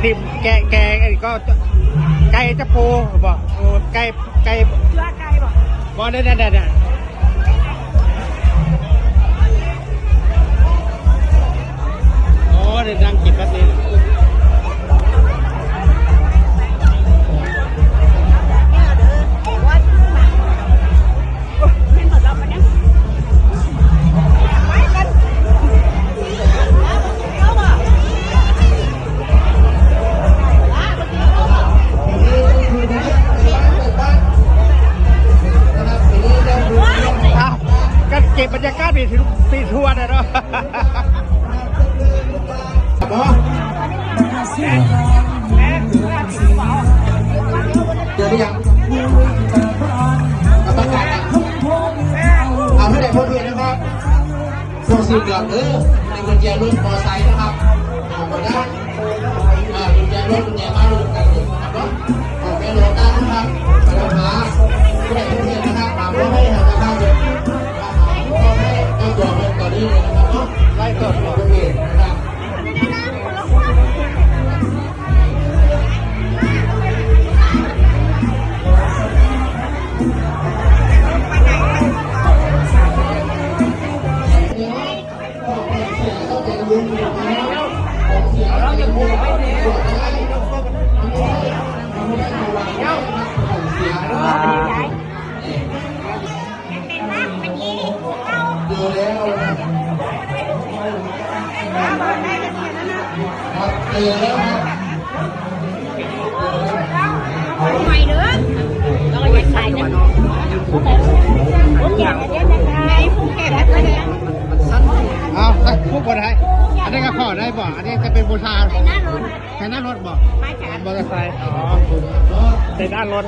ดิบแกก็ไก่จะปูบอกโอ้ไก่เชื้อไก่บอกบอกได้โอ้เดี๋ยวนั่งกินแป๊บนึงเก็บบรรยากาศปีทัวร์นะเนาะเจอหรือยังประกาศเอาไม่ได้พ้นเวียนนะครับส่งสิ่งก่อนในกุญแจรถมอไซค์นะครับเอาไปได้กุญแจรถกุญแจบ้านรถกันนะครับออกไปรถได้นะครับไปรถมาไม่ได้พ้นเวียนนะครับมาเพื่อให้ทางการเดินก็ตัวเป็นตอนนี้เลยนะครับไล่ตัวเป็นเวียนนะครับดูแล้วครับเจอแล้วครับใหม่เด้อเราก็ยังใส่นะผมอยากจะเล่นในไทยภูเก็ตอะไรเนี่ยเอาพวกบนไทยอันนี้ก็ขอได้บ่อันนี้จะเป็นบูชาใช้หน้ารถบ่มอเตอร์ไซค์อ๋อใช้หน้ารถ